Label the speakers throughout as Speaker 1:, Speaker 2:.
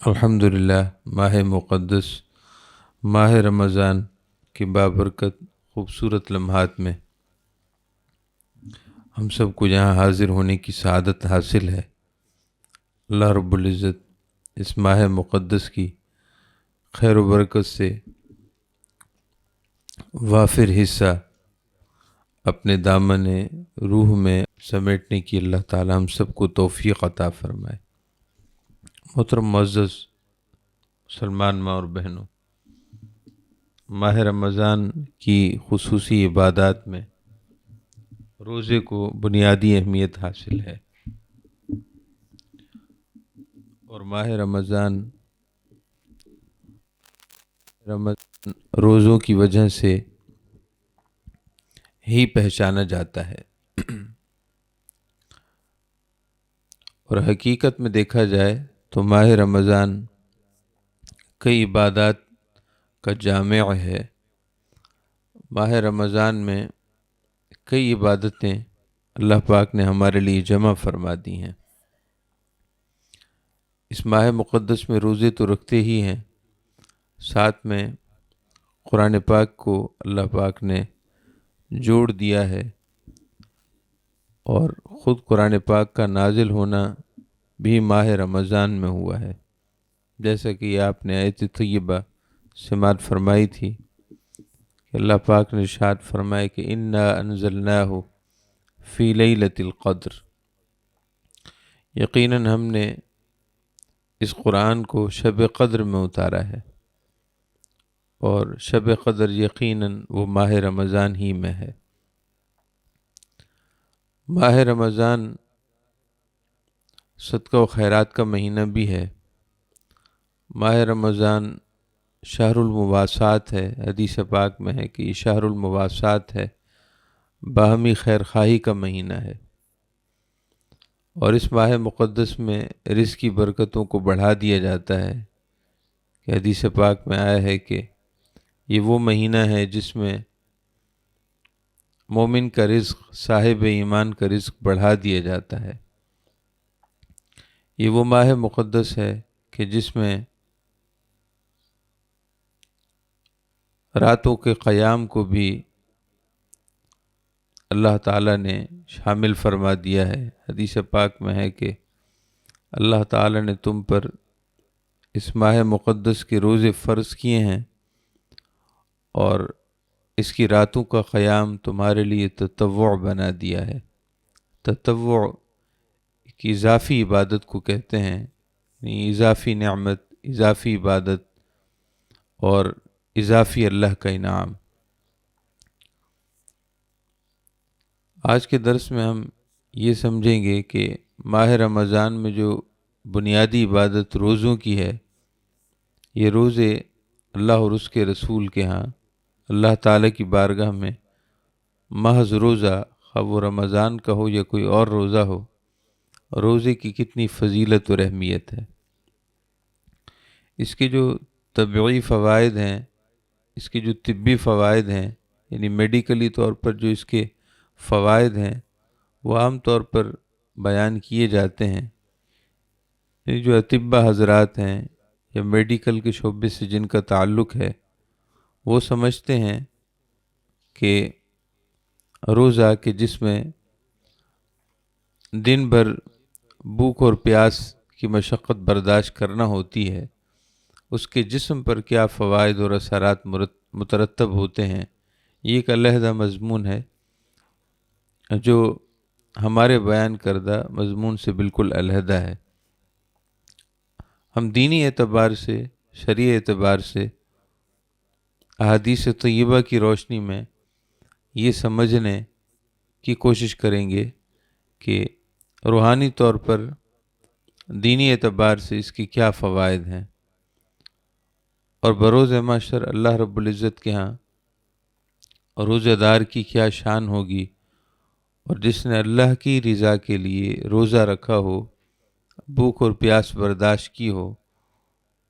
Speaker 1: الحمدللہ ماہ مقدس ماہ رمضان کے بابرکت خوبصورت لمحات میں ہم سب کو یہاں حاضر ہونے کی سعادت حاصل ہے۔ اللہ رب العزت اس ماہ مقدس کی خیر و برکت سے وافر حصہ اپنے دامن روح میں سمیٹنے کی اللہ تعالی ہم سب کو توفیق عطا فرمائے۔ محترم معزز مسلمان ماں اور بہنوں، ماہ رمضان کی خصوصی عبادات میں روزے کو بنیادی اہمیت حاصل ہے، اور ماہ رمضان روزوں کی وجہ سے ہی پہچانا جاتا ہے، اور حقیقت میں دیکھا جائے تو ماہ رمضان کئی عبادات کا جامع ہے۔ ماہ رمضان میں کئی عبادتیں اللہ پاک نے ہمارے لیے جمع فرما دی ہیں۔ اس ماہ مقدس میں روزے تو رکھتے ہی ہیں، ساتھ میں قرآن پاک کو اللہ پاک نے جوڑ دیا ہے، اور خود قرآن پاک کا نازل ہونا بھی ماہ رمضان میں ہوا ہے، جیسا کہ آپ نے آیت طیبہ سماعت فرمائی تھی کہ اللہ پاک نے ارشاد فرمائے کہ انا انزلناہ فی لیلۃ القدر، یقیناً ہم نے اس قرآن کو شب قدر میں اتارا ہے، اور شب قدر یقیناً وہ ماہ رمضان ہی میں ہے۔ ماہ رمضان صدقہ و خیرات کا مہینہ بھی ہے۔ ماہ رمضان شہر المواسات ہے، حدیث پاک میں ہے کہ یہ شہر المواسات ہے، باہمی خیر خواہی کا مہینہ ہے، اور اس ماہ مقدس میں رزق کی برکتوں کو بڑھا دیا جاتا ہے کہ حدیث پاک میں آیا ہے کہ یہ وہ مہینہ ہے جس میں مومن کا رزق، صاحب ایمان کا رزق بڑھا دیا جاتا ہے۔ یہ وہ ماہ مقدس ہے کہ جس میں راتوں کے قیام کو بھی اللہ تعالیٰ نے شامل فرما دیا ہے۔ حدیث پاک میں ہے کہ اللہ تعالیٰ نے تم پر اس ماہ مقدس کے روزے فرض کیے ہیں، اور اس کی راتوں کا قیام تمہارے لیے تطوع بنا دیا ہے۔ تطوع کی اضافی عبادت کو کہتے ہیں، یعنی اضافی نعمت، اضافی عبادت اور اضافی اللہ کا انعام۔ آج کے درس میں ہم یہ سمجھیں گے کہ ماہ رمضان میں جو بنیادی عبادت روزوں کی ہے، یہ روزے اللہ اور اس کے رسول کے ہاں اللہ تعالیٰ کی بارگاہ میں محض روزہ، خواہ وہ رمضان کا ہو یا کوئی اور روزہ ہو، روزے کی کتنی فضیلت اور اہمیت ہے۔ اس کے جو طبعی فوائد ہیں، اس کے جو طبی فوائد ہیں، یعنی میڈیکلی طور پر جو اس کے فوائد ہیں، وہ عام طور پر بیان کیے جاتے ہیں۔ یعنی جو اطباء حضرات ہیں یا میڈیکل کے شعبے سے جن کا تعلق ہے، وہ سمجھتے ہیں کہ روزہ کہ جس میں دن بھر بھوک اور پیاس کی مشقت برداشت کرنا ہوتی ہے، اس کے جسم پر کیا فوائد اور اثرات مترتب ہوتے ہیں، یہ ایک علیحدہ مضمون ہے جو ہمارے بیان کردہ مضمون سے بالکل علیحدہ ہے۔ ہم دینی اعتبار سے، شرعی اعتبار سے، احادیث طیبہ کی روشنی میں یہ سمجھنے کی کوشش کریں گے کہ روحانی طور پر دینی اعتبار سے اس کی کیا فوائد ہیں، اور بروز محشر اللہ رب العزت کے ہاں روزہ دار کی کیا شان ہوگی، اور جس نے اللہ کی رضا کے لیے روزہ رکھا ہو، بھوک اور پیاس برداشت کی ہو،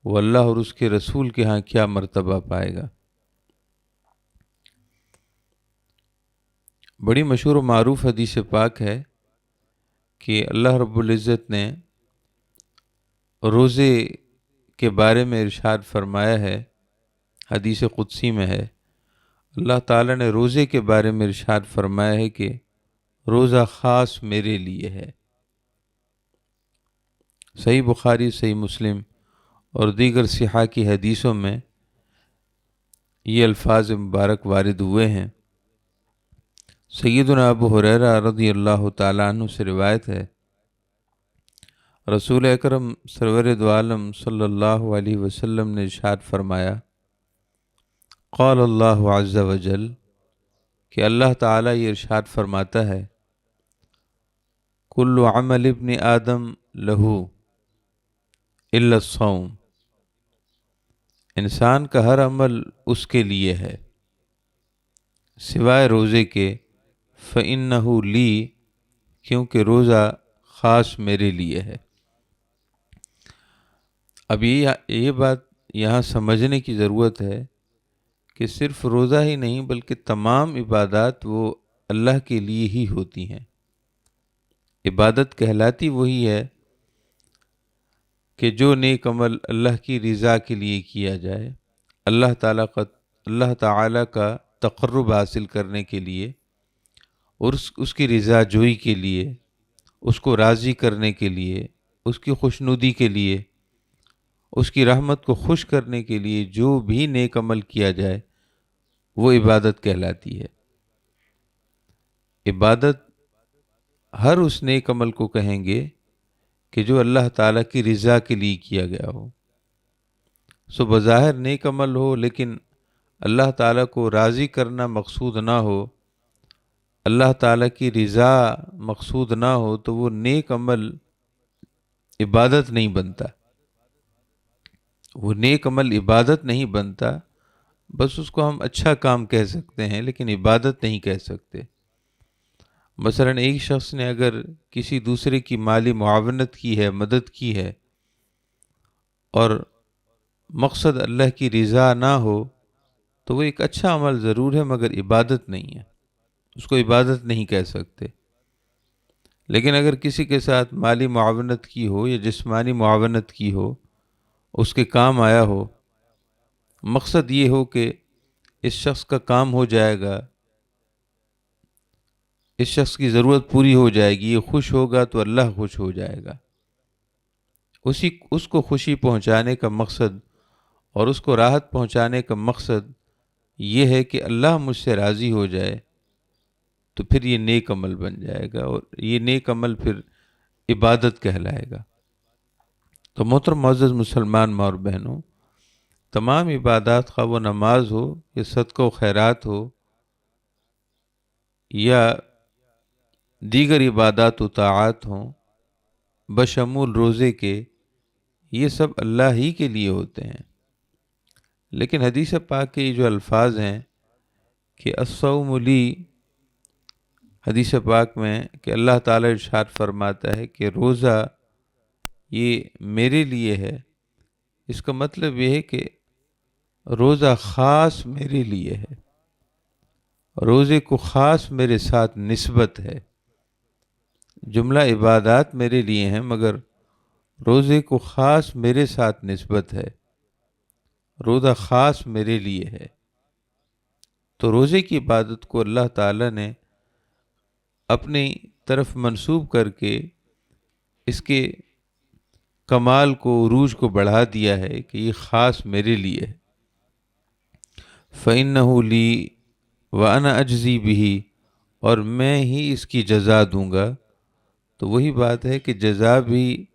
Speaker 1: وہ اللہ اور اس کے رسول کے ہاں کیا مرتبہ پائے گا۔ بڑی مشہور و معروف حدیث پاک ہے کہ اللہ رب العزت نے روزے کے بارے میں ارشاد فرمایا ہے، حدیث قدسی میں ہے، اللہ تعالیٰ نے روزے کے بارے میں ارشاد فرمایا ہے کہ روزہ خاص میرے لیے ہے۔ صحیح بخاری، صحیح مسلم اور دیگر صحاح کی حدیثوں میں یہ الفاظ مبارک وارد ہوئے ہیں۔ سیدنا ابو ہریرہ رضی اللہ تعالیٰ عنہ سے روایت ہے، رسول اکرم سرور دو عالم صلی اللہ علیہ وسلم نے ارشاد فرمایا، قال اللہ عز وجل، کہ اللہ تعالیٰ یہ ارشاد فرماتا ہے، کل عمل ابن آدم لہو الا الصوم، انسان کا ہر عمل اس کے لیے ہے سوائے روزے کے، فإنہ لی، کیونکہ روزہ خاص میرے لیے ہے۔ اب یہ بات یہاں سمجھنے کی ضرورت ہے کہ صرف روزہ ہی نہیں بلکہ تمام عبادات وہ اللہ کے لیے ہی ہوتی ہیں۔ عبادت کہلاتی وہی ہے کہ جو نیک عمل اللہ کی رضا کے لیے کیا جائے، اللہ تعالیٰ کا تقرب حاصل کرنے کے لیے اور اس کی رضا جوئی کے لیے، اس کو راضی کرنے کے لیے، اس کی خوشنودی کے لیے، اس کی رحمت کو خوش کرنے کے لیے جو بھی نیک عمل کیا جائے وہ عبادت کہلاتی ہے۔ عبادت ہر اس نیک عمل کو کہیں گے کہ جو اللہ تعالیٰ کی رضا کے لیے کیا گیا ہو۔ سو بظاہر نیک عمل ہو لیکن اللہ تعالیٰ کو راضی کرنا مقصود نہ ہو، اللہ تعالیٰ کی رضا مقصود نہ ہو، تو وہ نیک عمل عبادت نہیں بنتا۔ وہ نیک عمل عبادت نہیں بنتا، بس اس کو ہم اچھا کام کہہ سکتے ہیں لیکن عبادت نہیں کہہ سکتے۔ مثلا ایک شخص نے اگر کسی دوسرے کی مالی معاونت کی ہے، مدد کی ہے، اور مقصد اللہ کی رضا نہ ہو، تو وہ ایک اچھا عمل ضرور ہے مگر عبادت نہیں ہے، اس کو عبادت نہیں کہہ سکتے۔ لیکن اگر کسی کے ساتھ مالی معاونت کی ہو یا جسمانی معاونت کی ہو، اس کے کام آیا ہو، مقصد یہ ہو کہ اس شخص کا کام ہو جائے گا، اس شخص کی ضرورت پوری ہو جائے گی، یہ خوش ہوگا تو اللہ خوش ہو جائے گا، اس کو خوشی پہنچانے کا مقصد اور اس کو راحت پہنچانے کا مقصد یہ ہے کہ اللہ مجھ سے راضی ہو جائے، تو پھر یہ نیک عمل بن جائے گا اور یہ نیک عمل پھر عبادت کہلائے گا۔ تو محترم معزز مسلمان ماں اور بہنوں، تمام عبادات، خواہ وہ نماز ہو یا صدقہ و خیرات ہو یا دیگر عبادات و طاعات ہوں، بشمول روزے کے، یہ سب اللہ ہی کے لیے ہوتے ہیں۔ لیکن حدیث پاک کے یہ جو الفاظ ہیں کہ الصوم لی، حدیث پاک میں کہ اللہ تعالیٰ ارشاد فرماتا ہے کہ روزہ یہ میرے لیے ہے، اس کا مطلب یہ ہے کہ روزہ خاص میرے لیے ہے، روزے کو خاص میرے ساتھ نسبت ہے۔ جملہ عبادات میرے لیے ہیں مگر روزے کو خاص میرے ساتھ نسبت ہے، روزہ خاص میرے لیے ہے۔ تو روزے کی عبادت کو اللہ تعالیٰ نے اپنی طرف منسوب کر کے اس کے کمال کو، عروج کو بڑھا دیا ہے کہ یہ خاص میرے لیے ہے۔ فَإِنَّهُ لِي وَأَنَا أَجْزِي بِهِ، اور میں ہی اس کی جزا دوں گا۔ تو وہی بات ہے کہ جزا بھی،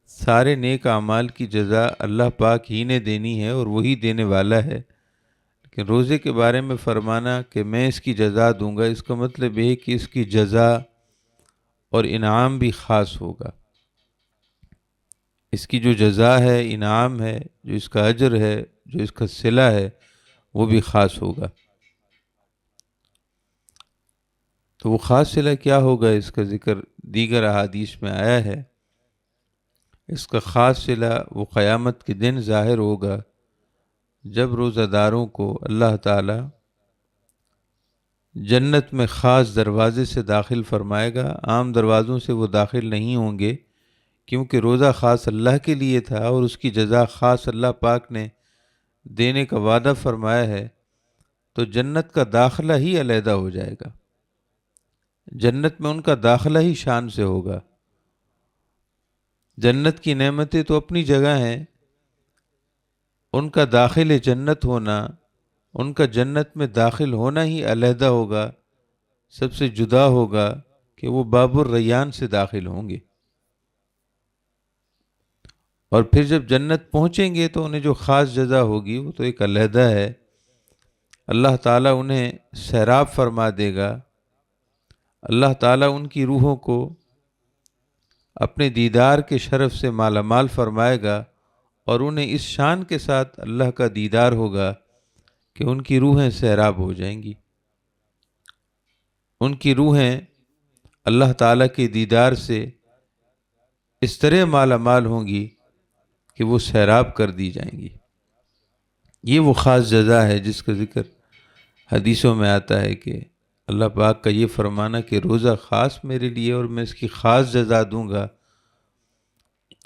Speaker 1: سارے نیک اعمال کی جزا اللہ پاک ہی نے دینی ہے اور وہی دینے والا ہے، لیکن روزے کے بارے میں فرمانا کہ میں اس کی جزا دوں گا، اس کا مطلب یہ ہے کہ اس کی جزا اور انعام بھی خاص ہوگا۔ اس کی جو جزا ہے، انعام ہے، جو اس کا اجر ہے، جو اس کا صلہ ہے، وہ بھی خاص ہوگا۔ تو وہ خاص صلہ کیا ہوگا، اس کا ذکر دیگر احادیث میں آیا ہے۔ اس کا خاص صلہ وہ قیامت کے دن ظاہر ہوگا جب روزہ داروں کو اللہ تعالی جنت میں خاص دروازے سے داخل فرمائے گا۔ عام دروازوں سے وہ داخل نہیں ہوں گے، کیونکہ روزہ خاص اللہ کے لیے تھا اور اس کی جزا خاص اللہ پاک نے دینے کا وعدہ فرمایا ہے، تو جنت کا داخلہ ہی علیحدہ ہو جائے گا، جنت میں ان کا داخلہ ہی شان سے ہوگا۔ جنت کی نعمتیں تو اپنی جگہ ہیں، ان کا داخل جنت ہونا، ان کا جنت میں داخل ہونا ہی علیحدہ ہوگا، سب سے جدا ہوگا کہ وہ باب الریان سے داخل ہوں گے۔ اور پھر جب جنت پہنچیں گے تو انہیں جو خاص جزا ہوگی وہ تو ایک علیحدہ ہے۔ اللہ تعالیٰ انہیں سیراب فرما دے گا، اللہ تعالیٰ ان کی روحوں کو اپنے دیدار کے شرف سے مالا مال فرمائے گا، اور انہیں اس شان کے ساتھ اللہ کا دیدار ہوگا کہ ان کی روحیں سیراب ہو جائیں گی، ان کی روحیں اللہ تعالیٰ کے دیدار سے اس طرح مالا مال ہوں گی کہ وہ سیراب کر دی جائیں گی۔ یہ وہ خاص جزا ہے جس کا ذکر حدیثوں میں آتا ہے کہ اللہ پاک کا یہ فرمانا کہ روزہ خاص میرے لیے اور میں اس کی خاص جزا دوں گا۔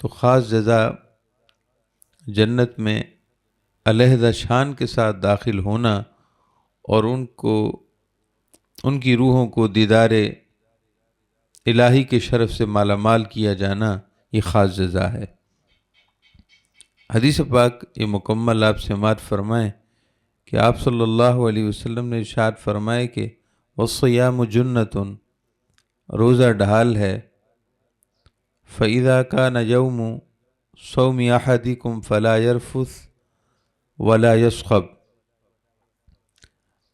Speaker 1: تو خاص جزا جنت میں علیحدہ شان کے ساتھ داخل ہونا اور ان کی روحوں کو دیدار الہی کے شرف سے مالا مال کیا جانا، یہ خاص جزا ہے۔ حدیث پاک یہ مکمل آپ سماعت فرمائیں کہ آپ صلی اللہ علیہ وسلم نے ارشاد فرمائے کہ والصیام جنۃ، روزہ ڈھال ہے، فَإِذَا كَانَ يَوْمُ صَوْمِ أَحَدِكُمْ فَلَا يَرْفُثْ وَلَا يَصْخَبْ،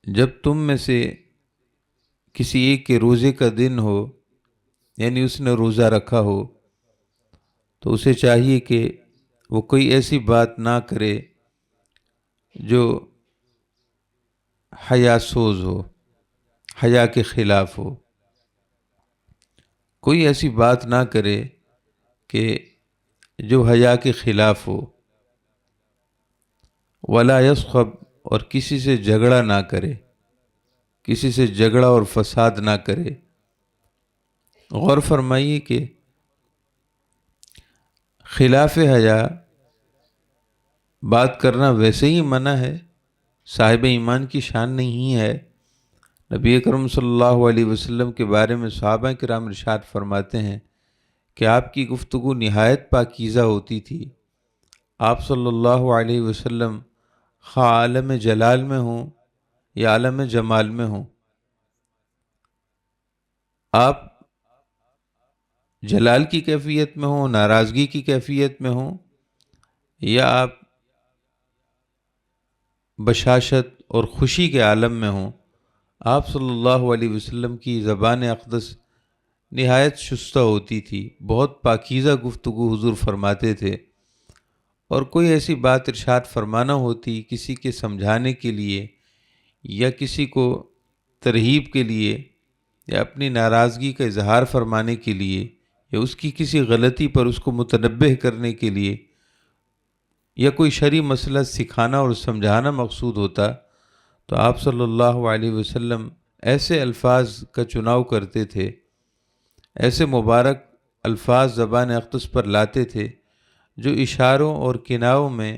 Speaker 1: جب تم میں سے کسی ایک کے روزے کا دن ہو، یعنی اس نے روزہ رکھا ہو، تو اسے چاہیے کہ وہ کوئی ایسی بات نہ کرے جو حیا سوز ہو، حیا کے خلاف ہو، کوئی ایسی بات نہ کرے کہ جو حیا کے خلاف ہو، ولا یصخب، اور کسی سے جھگڑا نہ کرے، کسی سے جھگڑا اور فساد نہ کرے۔ غور فرمائیے کہ خلاف حیا بات کرنا ویسے ہی منع ہے، صاحب ایمان کی شان نہیں ہے۔ نبی اکرم صلی اللہ علیہ وسلم کے بارے میں صحابہ کرام ارشاد فرماتے ہیں کہ آپ کی گفتگو نہایت پاکیزہ ہوتی تھی۔ آپ صلی اللہ علیہ وسلم خواہ عالم جلال میں ہوں یا عالم جمال میں ہوں، آپ جلال کی کیفیت میں ہوں، ناراضگی کی کیفیت میں ہوں، یا آپ بشاشت اور خوشی کے عالم میں ہوں، آپ صلی اللہ علیہ وسلم کی زبان اقدس نہایت شستہ ہوتی تھی، بہت پاکیزہ گفتگو حضور فرماتے تھے، اور کوئی ایسی بات ارشاد فرمانا ہوتی کسی کے سمجھانے کے لیے یا کسی کو ترغیب کے لیے یا اپنی ناراضگی کا اظہار فرمانے کے لیے یا اس کی کسی غلطی پر اس کو متنبہ کرنے کے لیے یا کوئی شرعی مسئلہ سکھانا اور سمجھانا مقصود ہوتا، تو آپ صلی اللہ علیہ وسلم ایسے الفاظ کا چناؤ کرتے تھے، ایسے مبارک الفاظ زبان اقدس پر لاتے تھے جو اشاروں اور کنایوں میں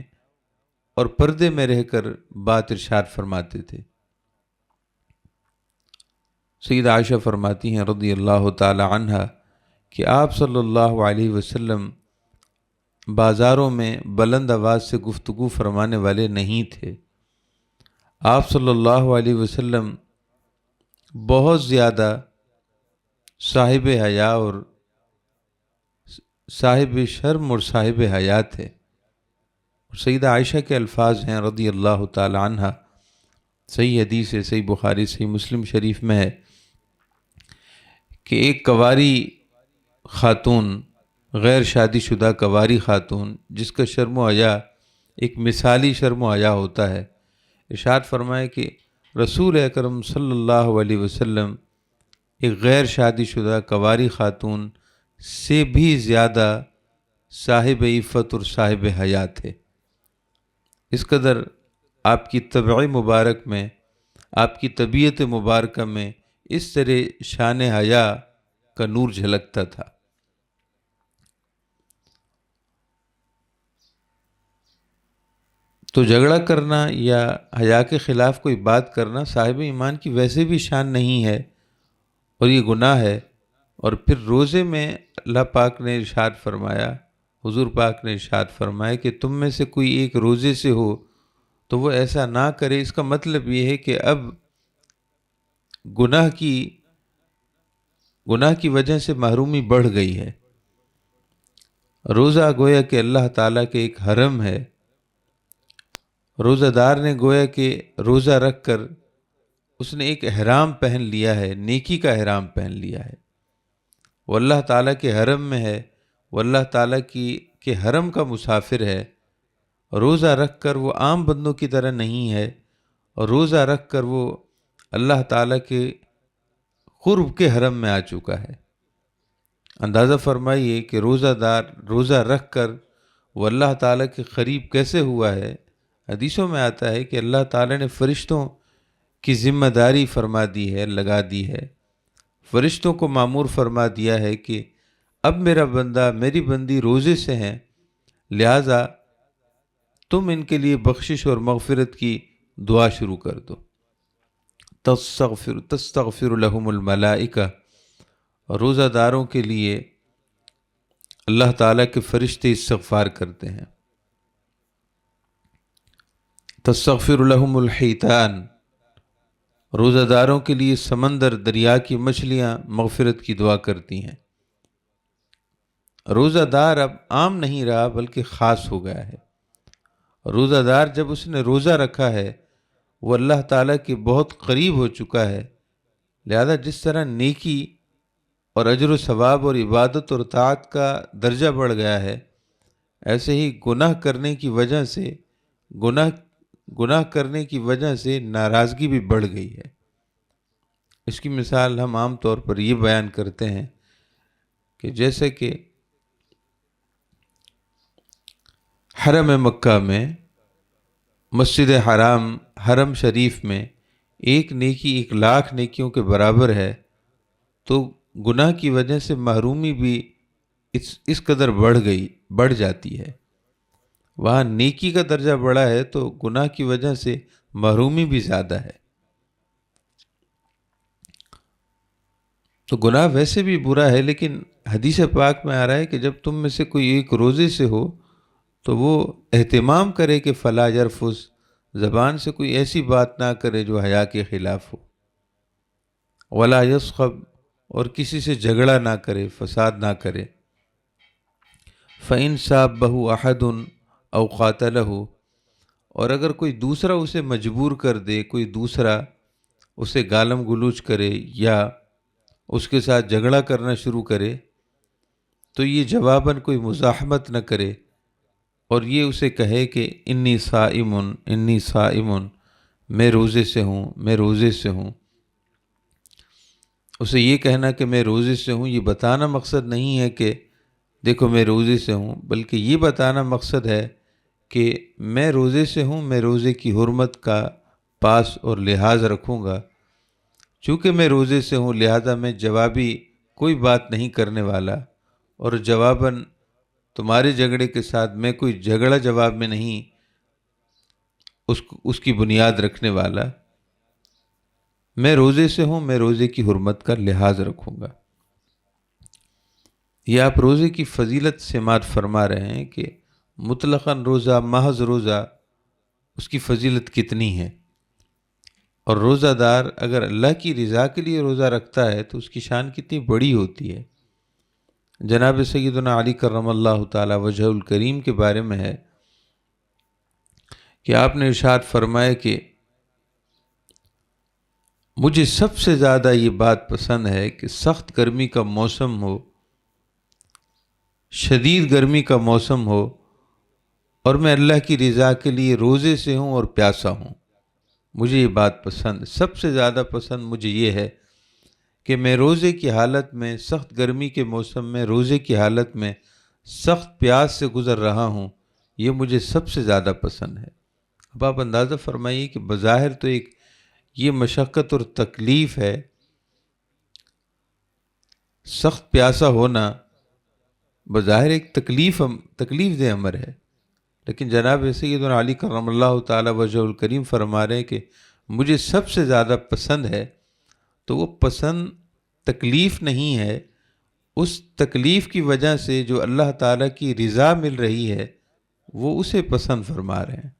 Speaker 1: اور پردے میں رہ کر بات ارشاد فرماتے تھے۔ سید عائشہ فرماتی ہیں رضی اللہ تعالی عنہا کہ آپ صلی اللہ علیہ وسلم بازاروں میں بلند آواز سے گفتگو فرمانے والے نہیں تھے۔ آپ صلی اللہ علیہ وسلم بہت زیادہ صاحب حیا اور صاحب شرم اور صاحب حیا تھے۔ سیدہ عائشہ کے الفاظ ہیں رضی اللہ تعالی عنہ، صحیح حدیث ہے، صحیح بخاری صحیح مسلم شریف میں ہے کہ ایک کنواری خاتون، غیر شادی شدہ کنواری خاتون، جس کا شرم و حیا ایک مثالی شرم و حیا ہوتا ہے، ارشاد فرمائے کہ رسول اکرم صلی اللہ علیہ وسلم ایک غیر شادی شدہ کنواری خاتون سے بھی زیادہ صاحب عفت اور صاحب حیا تھے۔ اس قدر آپ کی طبع مبارک میں، آپ کی طبیعت مبارکہ میں اس طرح شان حیا کا نور جھلکتا تھا۔ تو جھگڑا کرنا یا حیا کے خلاف کوئی بات کرنا صاحب ایمان کی ویسے بھی شان نہیں ہے، اور یہ گناہ ہے۔ اور پھر روزے میں اللہ پاک نے ارشاد فرمایا، حضور پاک نے ارشاد فرمایا کہ تم میں سے کوئی ایک روزے سے ہو تو وہ ایسا نہ کرے۔ اس کا مطلب یہ ہے کہ اب گناہ کی وجہ سے محرومی بڑھ گئی ہے۔ روزہ گویا کہ اللہ تعالیٰ کے ایک حرم ہے۔ روزہ دار نے گویا کہ روزہ رکھ کر اس نے ایک احرام پہن لیا ہے، نیکی کا احرام پہن لیا ہے۔ وہ اللہ تعالیٰ کے حرم میں ہے، وہ اللہ تعالیٰ کے حرم کا مسافر ہے۔ روزہ رکھ کر وہ عام بندوں کی طرح نہیں ہے، اور روزہ رکھ کر وہ اللہ تعالیٰ کے قرب کے حرم میں آ چکا ہے۔ اندازہ فرمائیے کہ روزہ دار روزہ رکھ کر وہ اللہ تعالیٰ کے قریب کیسے ہوا ہے۔ حدیثوں میں آتا ہے کہ اللہ تعالیٰ نے فرشتوں کی ذمہ داری فرما دی ہے، لگا دی ہے، فرشتوں کو مامور فرما دیا ہے کہ اب میرا بندہ میری بندی روزے سے ہیں، لہٰذا تم ان کے لیے بخشش اور مغفرت کی دعا شروع کر دو۔ تستغفر لهم الملائکہ، روزہ داروں کے لیے اللہ تعالیٰ کے فرشتے استغفار کرتے ہیں۔ تستغفر لهم الحیتان، روزہ داروں کے لیے سمندر دریا کی مچھلیاں مغفرت کی دعا کرتی ہیں۔ روزہ دار اب عام نہیں رہا بلکہ خاص ہو گیا ہے۔ روزہ دار جب اس نے روزہ رکھا ہے وہ اللہ تعالیٰ کے بہت قریب ہو چکا ہے، لہذا جس طرح نیکی اور اجر و ثواب اور عبادت اور طاعت کا درجہ بڑھ گیا ہے، ایسے ہی گناہ کرنے کی وجہ سے ناراضگی بھی بڑھ گئی ہے۔ اس کی مثال ہم عام طور پر یہ بیان کرتے ہیں کہ جیسے کہ حرم مکہ میں، مسجد حرم شریف میں ایک نیکی 1,00,000 نیکیوں کے برابر ہے، تو گناہ کی وجہ سے محرومی بھی اس قدر بڑھ جاتی ہے۔ وہاں نیکی کا درجہ بڑا ہے تو گناہ کی وجہ سے محرومی بھی زیادہ ہے۔ تو گناہ ویسے بھی برا ہے، لیکن حدیث پاک میں آ رہا ہے کہ جب تم میں سے کوئی ایک روزے سے ہو تو وہ اہتمام کرے کہ فلا یرفث، زبان سے کوئی ایسی بات نہ کرے جو حیا کے خلاف ہو، ولا یصخب، اور کسی سے جھگڑا نہ کرے، فساد نہ کرے، فإن صابہ احد او قاتلہ، اور اگر کوئی دوسرا اسے مجبور کر دے، کوئی دوسرا اسے گالم گلوچ کرے یا اس کے ساتھ جھگڑا کرنا شروع کرے، تو یہ جواباً کوئی مزاحمت نہ کرے، اور یہ اسے کہے کہ انی صائم، میں روزے سے ہوں۔ اسے یہ کہنا کہ میں روزے سے ہوں، یہ بتانا مقصد نہیں ہے کہ دیکھو میں روزے سے ہوں، بلکہ یہ بتانا مقصد ہے کہ میں روزے سے ہوں، میں روزے کی حرمت کا پاس اور لحاظ رکھوں گا۔ چونکہ میں روزے سے ہوں لہذا میں جوابی کوئی بات نہیں کرنے والا، اور جواباً تمہارے جھگڑے کے ساتھ میں کوئی جھگڑا جواب میں نہیں اس کی بنیاد رکھنے والا۔ میں روزے سے ہوں، میں روزے کی حرمت کا لحاظ رکھوں گا۔ یہ آپ روزے کی فضیلت سماعت فرما رہے ہیں کہ مطلقاً روزہ، محض روزہ، اس کی فضیلت کتنی ہے، اور روزہ دار اگر اللہ کی رضا کے لیے روزہ رکھتا ہے تو اس کی شان کتنی بڑی ہوتی ہے۔ جناب سیدنا علی کرم اللہ تعالی وجہ الکریم کے بارے میں ہے کہ آپ نے ارشاد فرمایا کہ مجھے سب سے زیادہ یہ بات پسند ہے کہ سخت گرمی کا موسم ہو، شدید گرمی کا موسم ہو، اور میں اللہ کی رضا کے لیے روزے سے ہوں اور پیاسا ہوں۔ مجھے یہ بات پسند، سب سے زیادہ پسند مجھے یہ ہے کہ میں روزے کی حالت میں، سخت گرمی کے موسم میں روزے کی حالت میں سخت پیاس سے گزر رہا ہوں، یہ مجھے سب سے زیادہ پسند ہے۔ اب آپ اندازہ فرمائیے کہ بظاہر تو ایک یہ مشقت اور تکلیف ہے، سخت پیاسا ہونا بظاہر ایک تکلیف دہ امر ہے، لیکن جناب سیدنا علی کرم اللہ تعالی وجہ الکریم فرما رہے ہیں کہ مجھے سب سے زیادہ پسند ہے، تو وہ پسند تکلیف نہیں ہے، اس تکلیف کی وجہ سے جو اللہ تعالیٰ کی رضا مل رہی ہے وہ اسے پسند فرما رہے ہیں۔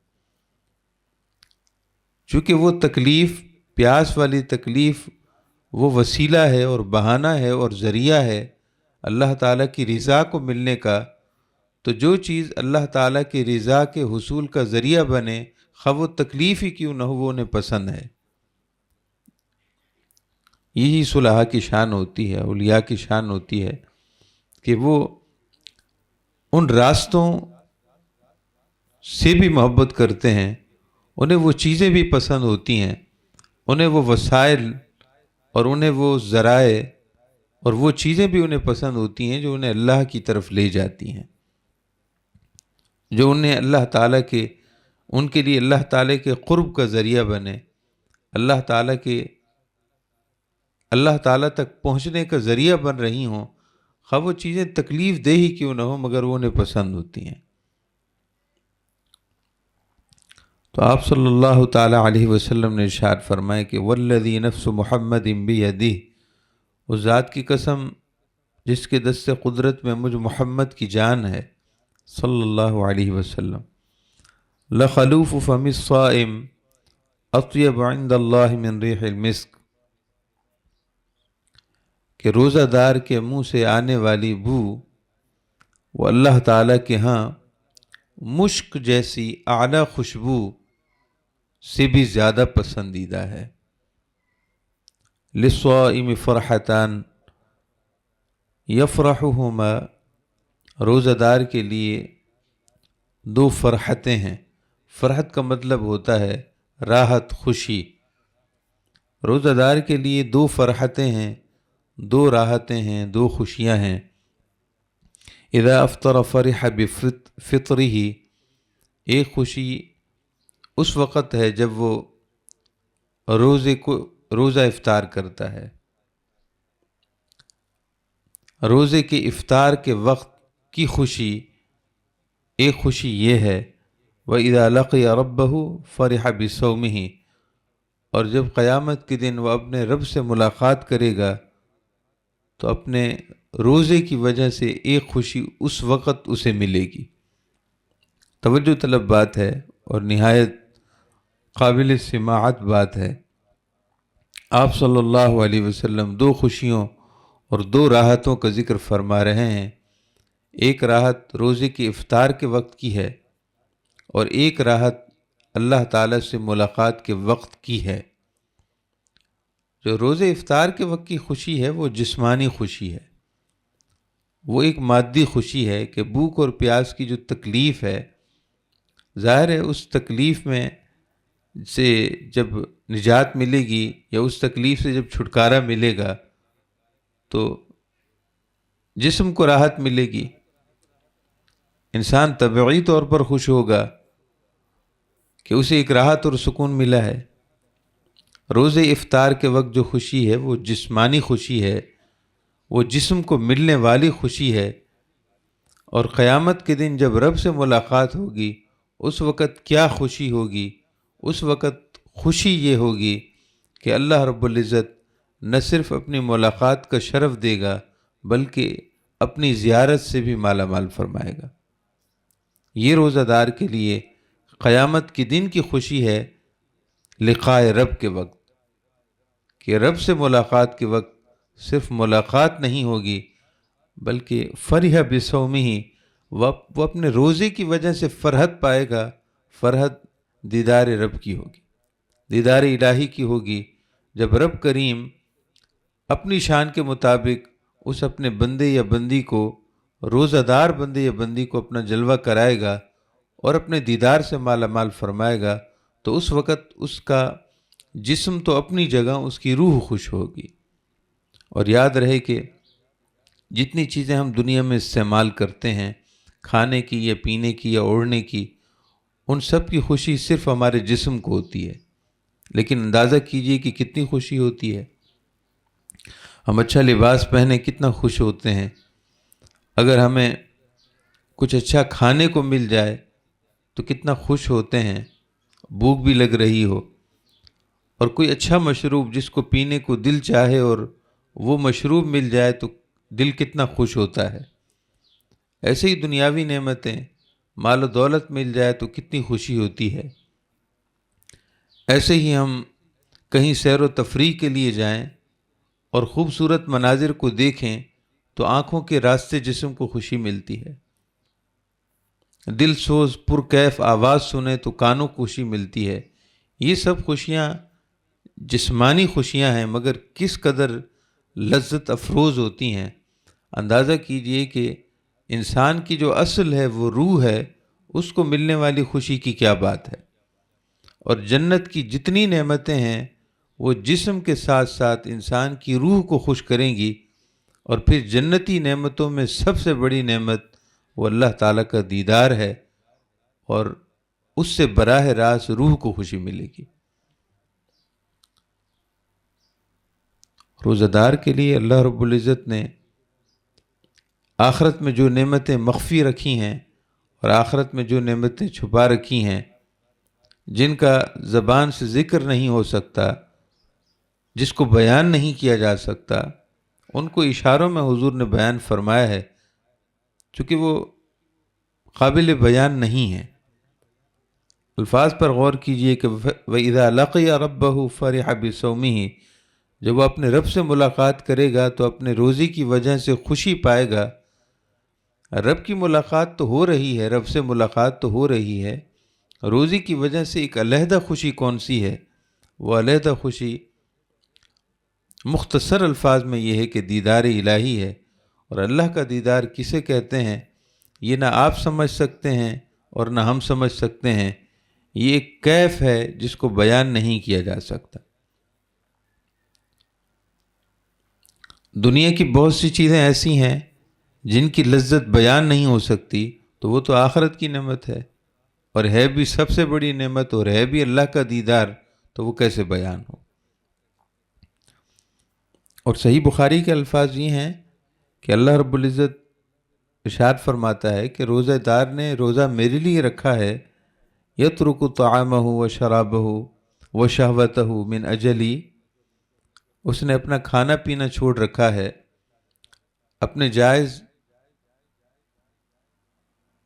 Speaker 1: چونکہ وہ تکلیف، پیاس والی تکلیف، وہ وسیلہ ہے اور بہانہ ہے اور ذریعہ ہے اللہ تعالیٰ کی رضا کو ملنے کا، تو جو چیز اللہ تعالیٰ کی رضا کے حصول کا ذریعہ بنے، خواہ وہ تکلیف ہی کیوں نہ ہو، وہ انہیں پسند ہے۔ یہی صلحاء کی شان ہوتی ہے، اولیاء کی شان ہوتی ہے کہ وہ ان راستوں سے بھی محبت کرتے ہیں، انہیں وہ چیزیں بھی پسند ہوتی ہیں، انہیں وہ وسائل اور انہیں وہ ذرائع اور وہ چیزیں بھی انہیں پسند ہوتی ہیں جو انہیں اللہ کی طرف لے جاتی ہیں، جو انہیں اللہ تعالیٰ کے، ان کے لیے اللہ تعالیٰ کے قرب کا ذریعہ بنے، اللہ تعالیٰ تک پہنچنے کا ذریعہ بن رہی ہوں، خواہ وہ چیزیں تکلیف دہ ہی کیوں نہ ہوں، مگر وہ انہیں پسند ہوتی ہیں۔ تو آپ صلی اللہ تعالیٰ علیہ وسلم نے ارشاد فرمایا کہ والذی نفس محمد بیدہ، اس ذات کی قسم جس کے دست قدرت میں مجھ محمد کی جان ہے صلی اللہ علیہ وسلم، لخلوف فم الصائم اطیب عند اللہ من ریح المسک، کہ روزہ دار کے منہ سے آنے والی بو وہ اللہ تعالیٰ کے ہاں مشک جیسی اعلیٰ خوشبو سے بھی زیادہ پسندیدہ ہے۔ للصائم فرحتان یفرحہما، روزہ دار کے لیے دو فرحتیں ہیں۔ فرحت کا مطلب ہوتا ہے راحت، خوشی۔ روزہ دار کے لیے دو فرحتیں ہیں، دو راحتیں ہیں، دو خوشیاں ہیں۔ اذا افطر فرح بفطرہ، ایک خوشی اس وقت ہے جب وہ روزہ افطار کرتا ہے، روزے کے افطار کے وقت کی خوشی، ایک خوشی یہ ہے۔ وَإِذَا لَقِيَ رَبَّهُ فَرِحَ بِصَوْمِهِ، اور جب قیامت کے دن وہ اپنے رب سے ملاقات کرے گا تو اپنے روزے کی وجہ سے ایک خوشی اس وقت اسے ملے گی۔ توجہ طلب بات ہے اور نہایت قابل سماعت بات ہے۔ آپ صلی اللہ علیہ وسلم دو خوشیوں اور دو راحتوں کا ذکر فرما رہے ہیں۔ ایک راحت روزے کے افطار کے وقت کی ہے اور ایک راحت اللہ تعالیٰ سے ملاقات کے وقت کی ہے۔ جو روزے افطار کے وقت کی خوشی ہے وہ جسمانی خوشی ہے، وہ ایک مادی خوشی ہے کہ بھوک اور پیاس کی جو تکلیف ہے، ظاہر ہے اس تکلیف میں سے جب نجات ملے گی یا اس تکلیف سے جب چھٹکارا ملے گا تو جسم کو راحت ملے گی، انسان طبعی طور پر خوش ہوگا کہ اسے ایک راحت اور سکون ملا ہے۔ روزے افطار کے وقت جو خوشی ہے وہ جسمانی خوشی ہے، وہ جسم کو ملنے والی خوشی ہے، اور قیامت کے دن جب رب سے ملاقات ہوگی اس وقت کیا خوشی ہوگی؟ اس وقت خوشی یہ ہوگی کہ اللہ رب العزت نہ صرف اپنی ملاقات کا شرف دے گا بلکہ اپنی زیارت سے بھی مالا مال فرمائے گا۔ یہ روزہ دار کے لیے قیامت کے دن کی خوشی ہے، لقاء رب کے وقت، کہ رب سے ملاقات کے وقت صرف ملاقات نہیں ہوگی بلکہ فرح بصومہ، وہ اپنے روزے کی وجہ سے فرحت پائے گا۔ فرحت دیدار رب کی ہوگی، دیدار الہی کی ہوگی، جب رب کریم اپنی شان کے مطابق اس اپنے بندے یا بندی کو، روزہ دار بندے یا بندی کو اپنا جلوہ کرائے گا اور اپنے دیدار سے مالا مال فرمائے گا، تو اس وقت اس کا جسم تو اپنی جگہ، اس کی روح خوش ہوگی۔ اور یاد رہے کہ جتنی چیزیں ہم دنیا میں استعمال کرتے ہیں، کھانے کی یا پینے کی یا اوڑھنے کی، ان سب کی خوشی صرف ہمارے جسم کو ہوتی ہے، لیکن اندازہ کیجئے کہ کتنی خوشی ہوتی ہے۔ ہم اچھا لباس پہنے کتنا خوش ہوتے ہیں، اگر ہمیں کچھ اچھا کھانے کو مل جائے تو کتنا خوش ہوتے ہیں، بھوک بھی لگ رہی ہو، اور کوئی اچھا مشروب جس کو پینے کو دل چاہے اور وہ مشروب مل جائے تو دل کتنا خوش ہوتا ہے۔ ایسے ہی دنیاوی نعمتیں، مال و دولت مل جائے تو کتنی خوشی ہوتی ہے۔ ایسے ہی ہم کہیں سیر و تفریح کے لیے جائیں اور خوبصورت مناظر کو دیکھیں تو آنکھوں کے راستے جسم کو خوشی ملتی ہے۔ دل سوز پرکیف آواز سنیں تو کانوں کو خوشی ملتی ہے۔ یہ سب خوشیاں جسمانی خوشیاں ہیں، مگر کس قدر لذت افروز ہوتی ہیں۔ اندازہ کیجئے کہ انسان کی جو اصل ہے وہ روح ہے، اس کو ملنے والی خوشی کی کیا بات ہے۔ اور جنت کی جتنی نعمتیں ہیں وہ جسم کے ساتھ ساتھ انسان کی روح کو خوش کریں گی، اور پھر جنتی نعمتوں میں سب سے بڑی نعمت وہ اللہ تعالیٰ کا دیدار ہے، اور اس سے براہ راست روح کو خوشی ملے گی۔ روزہ دار کے لیے اللہ رب العزت نے آخرت میں جو نعمتیں مخفی رکھی ہیں اور آخرت میں جو نعمتیں چھپا رکھی ہیں، جن کا زبان سے ذکر نہیں ہو سکتا، جس کو بیان نہیں کیا جا سکتا، ان کو اشاروں میں حضور نے بیان فرمایا ہے، چونکہ وہ قابل بیان نہیں ہیں۔ الفاظ پر غور کیجئے کہ وَإِذَا لَقِيَ رَبَّهُ فَرِحَ بِصَوْمِهِ، جب وہ اپنے رب سے ملاقات کرے گا تو اپنے روزے کی وجہ سے خوشی پائے گا۔ رب کی ملاقات تو ہو رہی ہے، رب سے ملاقات تو ہو رہی ہے، روزے کی وجہ سے ایک علیحدہ خوشی کون سی ہے؟ وہ علیحدہ خوشی مختصر الفاظ میں یہ ہے کہ دیدار الہی ہے۔ اور اللہ کا دیدار کسے کہتے ہیں یہ نہ آپ سمجھ سکتے ہیں اور نہ ہم سمجھ سکتے ہیں۔ یہ ایک کیف ہے جس کو بیان نہیں کیا جا سکتا۔ دنیا کی بہت سی چیزیں ایسی ہیں جن کی لذت بیان نہیں ہو سکتی، تو وہ تو آخرت کی نعمت ہے، اور ہے بھی سب سے بڑی نعمت، اور ہے بھی اللہ کا دیدار، تو وہ کیسے بیان ہو۔ اور صحیح بخاری کے الفاظ یہ ہیں کہ اللہ رب العزت ارشاد فرماتا ہے کہ روزہ دار نے روزہ میرے لیے رکھا ہے، یترک طعامہ و شرابہ و شہوتہ من اجلی، اس نے اپنا کھانا پینا چھوڑ رکھا ہے، اپنے جائز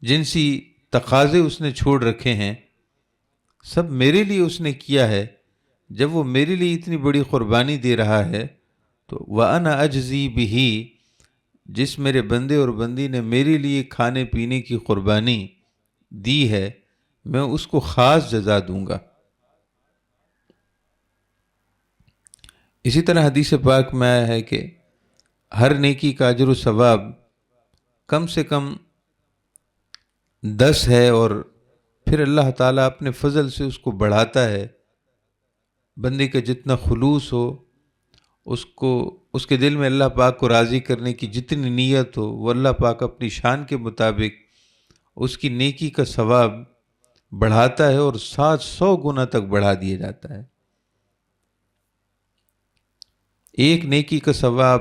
Speaker 1: جنسی تقاضے اس نے چھوڑ رکھے ہیں، سب میرے لیے اس نے کیا ہے۔ جب وہ میرے لیے اتنی بڑی قربانی دے رہا ہے تو وَأَنَا أَجْزِي بِهِ، جس میرے بندے اور بندی نے میرے لیے کھانے پینے کی قربانی دی ہے، میں اس کو خاص جزا دوں گا۔ اسی طرح حدیث پاک میں آیا ہے کہ ہر نیکی کا اجر و ثواب کم سے کم 10 ہے، اور پھر اللہ تعالیٰ اپنے فضل سے اس کو بڑھاتا ہے۔ بندے کا جتنا خلوص ہو، اس کے دل میں اللہ پاک کو راضی کرنے کی جتنی نیت ہو، وہ اللہ پاک اپنی شان کے مطابق اس کی نیکی کا ثواب بڑھاتا ہے، اور 700 گنا تک بڑھا دیا جاتا ہے۔ ایک نیکی کا ثواب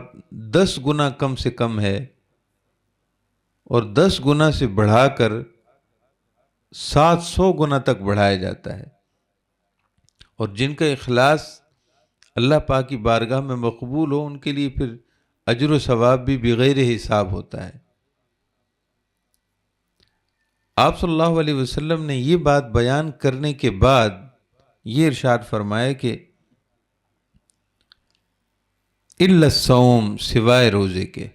Speaker 1: 10 گنا کم سے کم ہے، اور 10 گنا سے بڑھا کر 700 گنا تک بڑھایا جاتا ہے۔ اور جن کا اخلاص اللہ پاک کی بارگاہ میں مقبول ہو، ان کے لیے پھر اجر و ثواب بھی بغیر حساب ہوتا ہے۔ آپ صلی اللہ علیہ وسلم نے یہ بات بیان کرنے کے بعد یہ ارشاد فرمایا کہ الا الصوم، سوائے روزے کے۔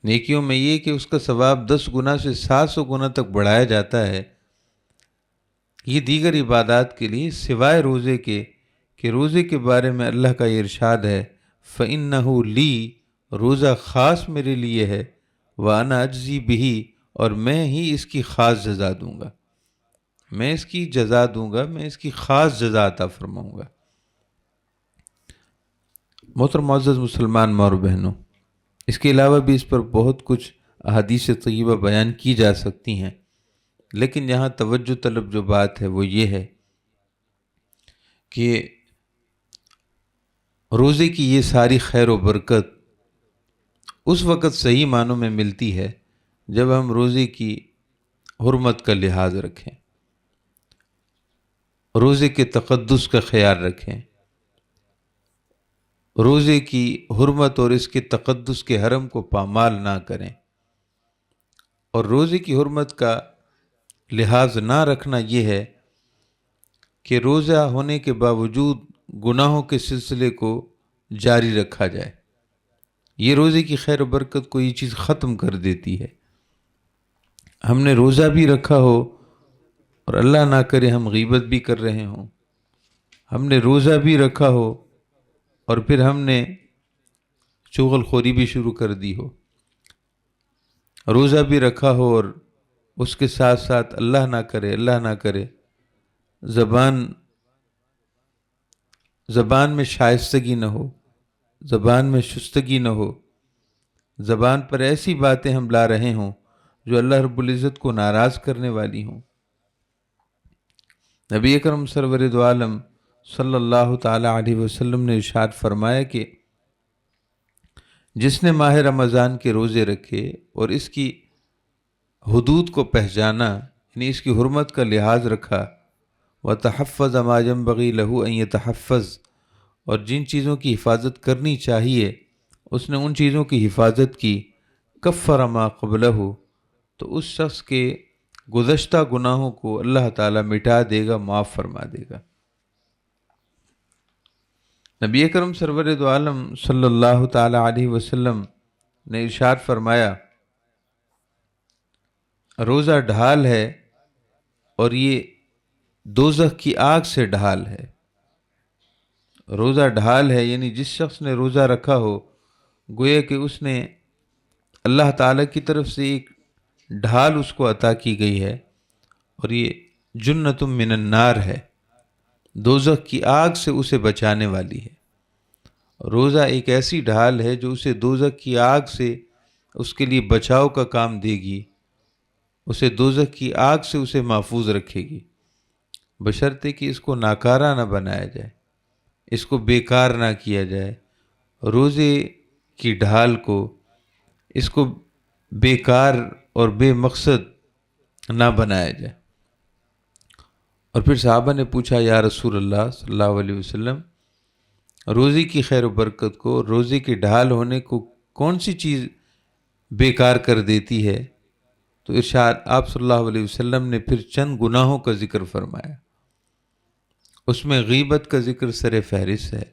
Speaker 1: نیکیوں میں یہ کہ اس کا ثواب 10 گنا سے 700 گنا تک بڑھایا جاتا ہے، یہ دیگر عبادات کے لیے سوائے روزے کے، کہ روزے کے بارے میں اللہ کا یہ ارشاد ہے فَإِنَّهُ لِي، روزہ خاص میرے لیے ہے، وَأَنَا أَجْزِي بِهِ، اور میں ہی اس کی خاص جزا دوں گا، میں اس کی جزا دوں گا، میں اس کی خاص جزا عطا فرماؤں گا۔ محترم معزز مسلمان ماں اور بہنوں، اس کے علاوہ بھی اس پر بہت کچھ احادیث طیبہ بیان کی جا سکتی ہیں، لیکن یہاں توجہ طلب جو بات ہے وہ یہ ہے کہ روزے کی یہ ساری خیر و برکت اس وقت صحیح معنوں میں ملتی ہے جب ہم روزے کی حرمت کا لحاظ رکھیں، روزے کے تقدس کا خیال رکھیں، روزے کی حرمت اور اس کے تقدس کے حرم کو پامال نہ کریں، اور روزے کی حرمت کا لحاظ نہ رکھنا یہ ہے کہ روزہ ہونے کے باوجود گناہوں کے سلسلے کو جاری رکھا جائے۔ یہ روزے کی خیر و برکت کو یہ چیز ختم کر دیتی ہے۔ ہم نے روزہ بھی رکھا ہو اور اللہ نہ کرے ہم غیبت بھی کر رہے ہوں، ہم نے روزہ بھی رکھا ہو اور پھر ہم نے چغل خوری بھی شروع کر دی ہو، روزہ بھی رکھا ہو اور اس کے ساتھ ساتھ اللہ نہ کرے زبان میں شائستگی نہ ہو، زبان میں شستگی نہ ہو، زبان پر ایسی باتیں ہم لا رہے ہوں جو اللہ رب العزت کو ناراض کرنے والی ہوں۔ نبی اکرم سرور دو عالم صلی اللہ تعالی علیہ وسلم نے ارشاد فرمایا کہ جس نے ماہ رمضان کے روزے رکھے اور اس کی حدود کو پہچانا، یعنی اس کی حرمت کا لحاظ رکھا، وَتَحَفَّظَ مَا يَنبَغِي لَهُ أَن يَتَحَفَّظ، اور جن چیزوں کی حفاظت کرنی چاہیے اس نے ان چیزوں کی حفاظت کی، کفر ما قبلہ، تو اس شخص کے گزشتہ گناہوں کو اللہ تعالیٰ مٹا دے گا، معاف فرما دے گا۔ نبی اکرم سرور دو عالم صلی اللہ تعالی علیہ وسلم نے ارشاد فرمایا، روزہ ڈھال ہے اور یہ دوزخ کی آگ سے ڈھال ہے۔ روزہ ڈھال ہے یعنی جس شخص نے روزہ رکھا ہو گویا کہ اس نے اللہ تعالیٰ کی طرف سے ایک ڈھال اس کو عطا کی گئی ہے، اور یہ جنت من النار ہے، دوزخ کی آگ سے اسے بچانے والی ہے۔ روزہ ایک ایسی ڈھال ہے جو اسے دوزخ کی آگ سے اس کے لیے بچاؤ کا کام دے گی، اسے دوزخ کی آگ سے اسے محفوظ رکھے گی، بشرطے کہ اس کو ناکارہ نہ بنایا جائے، اس کو بیکار نہ کیا جائے، روزے کی ڈھال کو اس کو بیکار اور بے مقصد نہ بنایا جائے۔ اور پھر صحابہ نے پوچھا، یا رسول اللہ صلی اللہ علیہ وسلم، روزے کی خیر و برکت کو، روزے کی ڈھال ہونے کو کون سی چیز بیکار کر دیتی ہے؟ تو ارشاد آپ صلی اللہ علیہ وسلم نے پھر چند گناہوں کا ذکر فرمایا، اس میں غیبت کا ذکر سر فہرست ہے،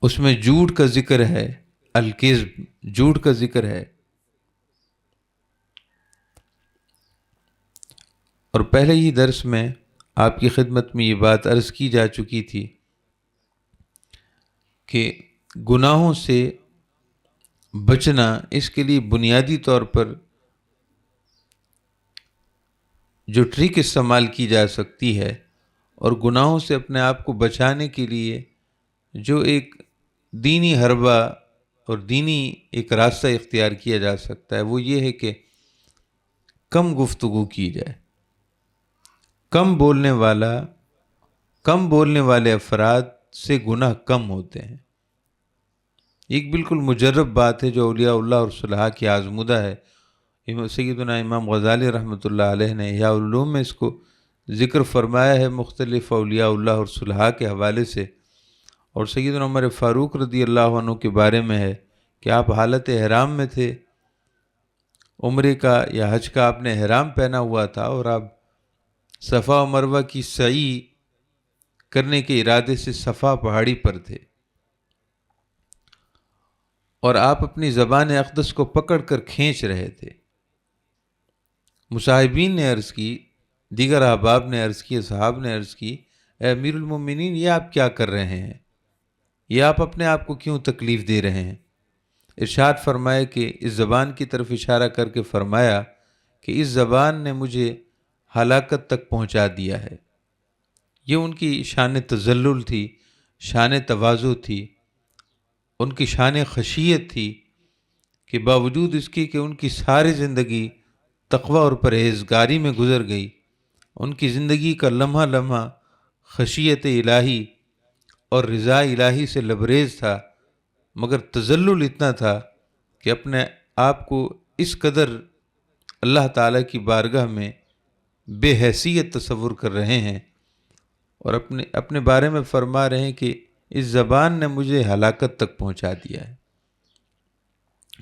Speaker 1: اس میں جھوٹ کا ذکر ہے، الکذب، جھوٹ کا ذکر ہے۔ اور پہلے ہی درس میں آپ کی خدمت میں یہ بات عرض کی جا چکی تھی کہ گناہوں سے بچنا، اس کے لیے بنیادی طور پر جو ٹرک استعمال کی جا سکتی ہے اور گناہوں سے اپنے آپ کو بچانے کے لیے جو ایک دینی حربہ اور دینی ایک راستہ اختیار کیا جا سکتا ہے، وہ یہ ہے کہ کم گفتگو کی جائے، کم بولنے والے افراد سے گناہ کم ہوتے ہیں۔ ایک بالکل مجرب بات ہے جو اولیاء اللہ اور صلحاء کی آزمودہ ہے۔ سیدنا امام غزالی رحمۃ اللہ علیہ نے احیاء العلوم میں اس کو ذکر فرمایا ہے مختلف اولیاء اللہ اور صلحاء کے حوالے سے، اور سیدنا عمر فاروق رضی اللہ عنہ کے بارے میں ہے کہ آپ حالت احرام میں تھے، عمرے کا یا حج کا آپ نے احرام پہنا ہوا تھا، اور آپ صفا و مروہ کی سعی کرنے کے ارادے سے صفا پہاڑی پر تھے، اور آپ اپنی زبان اقدس کو پکڑ کر کھینچ رہے تھے۔ مصاحبین نے عرض کی، دیگر احباب نے عرض کی، اصحاب نے عرض کی، اے امیر المومنین، یہ آپ کیا کر رہے ہیں؟ یہ آپ اپنے آپ کو کیوں تکلیف دے رہے ہیں؟ ارشاد فرمایا کہ اس زبان کی طرف اشارہ کر کے فرمایا کہ اس زبان نے مجھے ہلاکت تک پہنچا دیا ہے۔ یہ ان کی شان تذلل تھی، شان تواضع تھی، ان کی شان خشیت تھی کہ باوجود اس کی کہ ان کی ساری زندگی تقوی اور پرہیزگاری میں گزر گئی، ان کی زندگی کا لمحہ لمحہ خشیت الہی اور رضا الہی سے لبریز تھا، مگر تذلل اتنا تھا کہ اپنے آپ کو اس قدر اللہ تعالیٰ کی بارگاہ میں بے حیثیت تصور کر رہے ہیں اور اپنے بارے میں فرما رہے ہیں کہ اس زبان نے مجھے ہلاکت تک پہنچا دیا ہے۔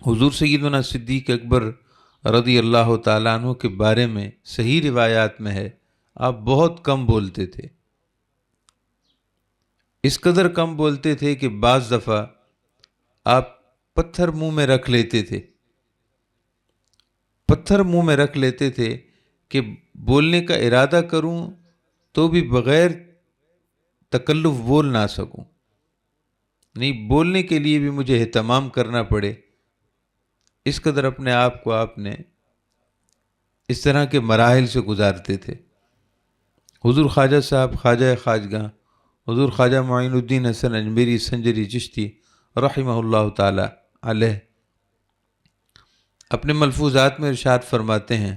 Speaker 1: حضور سیدنا صدیق اکبر رضی اللہ تعالیٰ عنہ کے بارے میں صحیح روایات میں ہے، آپ بہت کم بولتے تھے، اس قدر کم بولتے تھے کہ بعض دفعہ آپ پتھر منہ میں رکھ لیتے تھے، پتھر منہ میں رکھ لیتے تھے کہ بولنے کا ارادہ کروں تو بھی بغیر تکلف بول نہ سکوں، نہیں بولنے کے لیے بھی مجھے اہتمام کرنا پڑے، اس قدر اپنے آپ کو آپ نے اس طرح کے مراحل سے گزارتے تھے۔ حضور خواجہ صاحب خواجہ خواجگاں حضور خواجہ معین الدین حسن اجمیری سنجری چشتی رحمہ اللہ تعالی علیہ اپنے ملفوظات میں ارشاد فرماتے ہیں،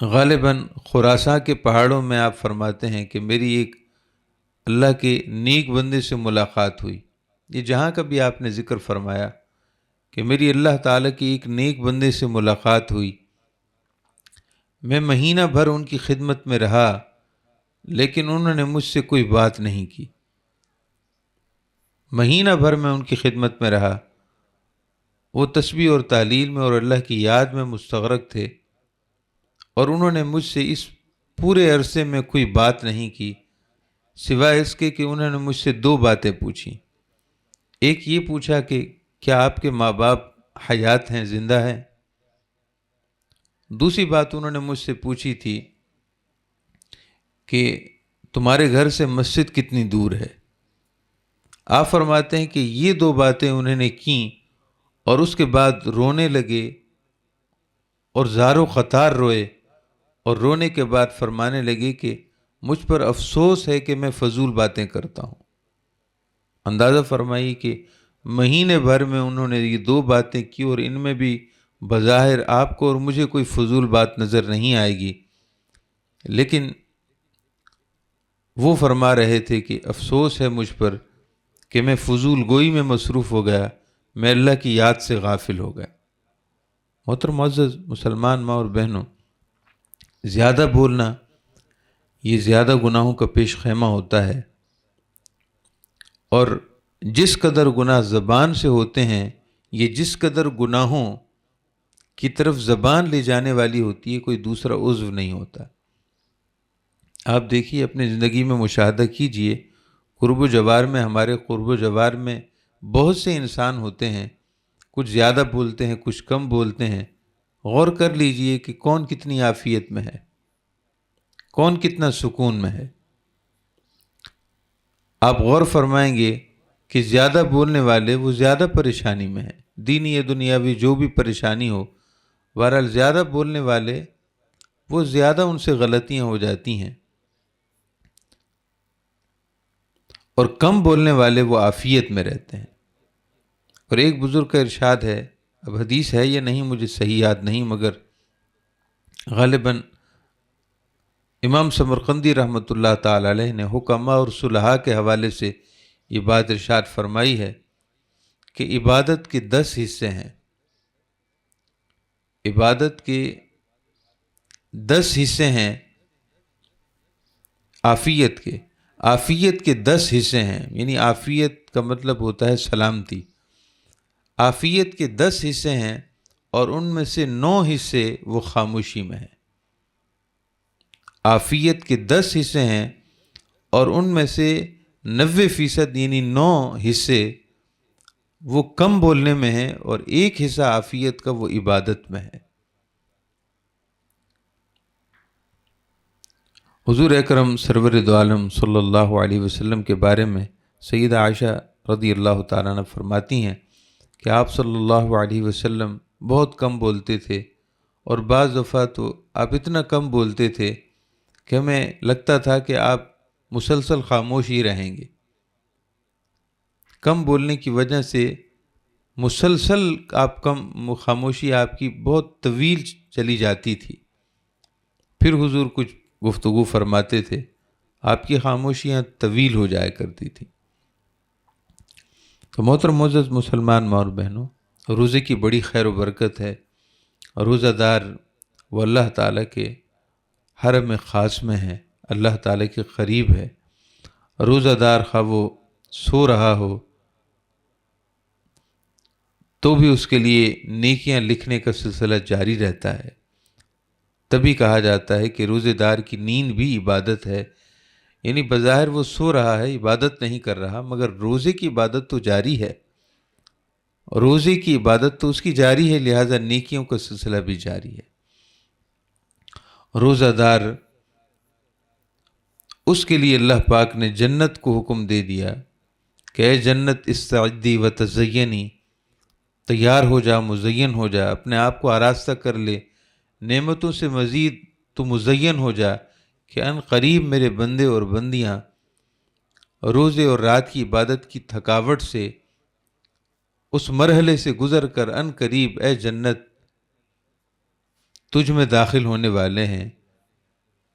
Speaker 1: غالباً خراساں کے پہاڑوں میں آپ فرماتے ہیں کہ میری ایک اللہ کے نیک بندے سے ملاقات ہوئی۔ یہ جہاں کا بھی آپ نے ذکر فرمایا کہ میری اللہ تعالیٰ کی ایک نیک بندے سے ملاقات ہوئی، میں مہینہ بھر ان کی خدمت میں رہا لیکن انہوں نے مجھ سے کوئی بات نہیں کی، مہینہ بھر میں ان کی خدمت میں رہا، وہ تسبیح اور تحلیل میں اور اللہ کی یاد میں مستغرق تھے اور انہوں نے مجھ سے اس پورے عرصے میں کوئی بات نہیں کی سوائے اس کے کہ انہوں نے مجھ سے دو باتیں پوچھیں۔ ایک یہ پوچھا کہ کیا آپ کے ماں باپ حیات ہیں، زندہ ہیں؟ دوسری بات انہوں نے مجھ سے پوچھی تھی کہ تمہارے گھر سے مسجد کتنی دور ہے؟ آپ فرماتے ہیں کہ یہ دو باتیں انہوں نے کیں اور اس کے بعد رونے لگے اور زار و خطار روئے اور رونے کے بعد فرمانے لگے کہ مجھ پر افسوس ہے کہ میں فضول باتیں کرتا ہوں۔ اندازہ فرمائی کہ مہینے بھر میں انہوں نے یہ دو باتیں کی اور ان میں بھی بظاہر آپ کو اور مجھے کوئی فضول بات نظر نہیں آئے گی، لیکن وہ فرما رہے تھے کہ افسوس ہے مجھ پر کہ میں فضول گوئی میں مصروف ہو گیا، میں اللہ کی یاد سے غافل ہو گیا۔ محترم معزز مسلمان ماں اور بہنوں، زیادہ بولنا یہ زیادہ گناہوں کا پیش خیمہ ہوتا ہے، اور جس قدر گناہ زبان سے ہوتے ہیں، یہ جس قدر گناہوں کی طرف زبان لے جانے والی ہوتی ہے، کوئی دوسرا عضو نہیں ہوتا۔ آپ دیکھیے اپنی زندگی میں مشاہدہ کیجئے، قرب و جوار میں ہمارے قرب و جوار میں بہت سے انسان ہوتے ہیں، کچھ زیادہ بولتے ہیں، کچھ کم بولتے ہیں، غور کر لیجئے کہ کون کتنی عافیت میں ہے، کون کتنا سکون میں ہے۔ آپ غور فرمائیں گے کہ زیادہ بولنے والے وہ زیادہ پریشانی میں ہیں، دینی یا دنیاوی جو بھی پریشانی ہو، بہرحال زیادہ بولنے والے وہ زیادہ ان سے غلطیاں ہو جاتی ہیں، اور کم بولنے والے وہ عافیت میں رہتے ہیں۔ اور ایک بزرگ کا ارشاد ہے، اب حدیث ہے یا نہیں مجھے صحیح یاد نہیں، مگر غالباً امام سمرقندی رحمۃ اللہ تعالی علیہ نے حکماء اور صلحاء کے حوالے سے یہ بات ارشاد فرمائی ہے کہ عبادت کے 10 حصے ہیں، عبادت کے 10 حصے ہیں، عافیت کے 10 حصے ہیں، یعنی عافیت کا مطلب ہوتا ہے سلامتی۔ عافیت کے 10 حصے ہیں اور ان میں سے 9 حصے وہ خاموشی میں ہیں۔ عافیت کے 10 حصے ہیں اور ان میں سے 90% یعنی 9 حصے وہ کم بولنے میں ہیں، اور 1 حصہ عافیت کا وہ عبادت میں ہے۔ حضور اکرم سرور دو عالم صلی اللہ علیہ وسلم کے بارے میں سیدہ عائشہ رضی اللہ تعالیٰ عنہ فرماتی ہیں کہ آپ صلی اللہ علیہ وسلم بہت کم بولتے تھے، اور بعض دفعہ تو آپ اتنا کم بولتے تھے کہ ہمیں لگتا تھا کہ آپ مسلسل خاموش ہی رہیں گے۔ کم بولنے کی وجہ سے مسلسل آپ خاموشی آپ کی بہت طویل چلی جاتی تھی، پھر حضور کچھ گفتگو فرماتے تھے، آپ کی خاموشیاں طویل ہو جایا کرتی تھی۔ تو محترم معزز مسلمان ماں اور بہنوں، روزے کی بڑی خیر و برکت ہے، روزہ دار وہ اللہ تعالیٰ کے حرم خاص میں ہے، اللہ تعالیٰ کے قریب ہے۔ روزہ دار خواہ وہ سو رہا ہو تو بھی اس کے لیے نیکیاں لکھنے کا سلسلہ جاری رہتا ہے۔ تبھی کہا جاتا ہے کہ روزے دار کی نیند بھی عبادت ہے، یعنی بظاہر وہ سو رہا ہے، عبادت نہیں کر رہا، مگر روزے کی عبادت تو جاری ہے، روزے کی عبادت تو اس کی جاری ہے، لہذا نیکیوں کا سلسلہ بھی جاری ہے۔ روزہ دار اس کے لیے اللہ پاک نے جنت کو حکم دے دیا کہ اے جنت استعدی و تزینی، تیار ہو جا، مزین ہو جا، اپنے آپ کو آراستہ کر لے، نعمتوں سے مزید تو مزین ہو جا کہ ان قریب میرے بندے اور بندیاں روزے اور رات کی عبادت کی تھکاوٹ سے، اس مرحلے سے گزر کر ان قریب اے جنت تجھ میں داخل ہونے والے ہیں،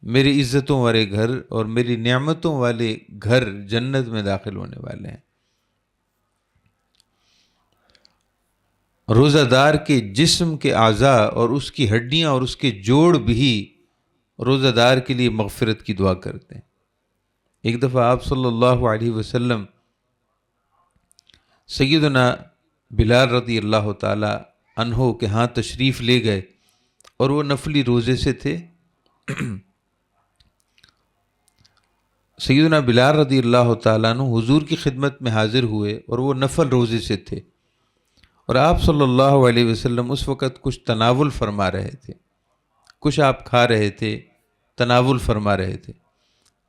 Speaker 1: میری عزتوں والے گھر اور میری نعمتوں والے گھر جنت میں داخل ہونے والے ہیں۔ روزہ دار کے جسم کے اعضاء اور اس کی ہڈیاں اور اس کے جوڑ بھی روزہ دار کے لیے مغفرت کی دعا کرتے ہیں۔ ایک دفعہ آپ صلی اللہ علیہ وسلم سیدنا بلال رضی اللہ تعالی عنہ کے ہاں تشریف لے گئے اور وہ نفلی روزے سے تھے۔ سیدنا بلال رضی اللہ تعالیٰ عنہ حضور کی خدمت میں حاضر ہوئے اور وہ نفل روزے سے تھے، اور آپ صلی اللہ علیہ وسلم اس وقت کچھ تناول فرما رہے تھے، کچھ آپ کھا رہے تھے، تناول فرما رہے تھے۔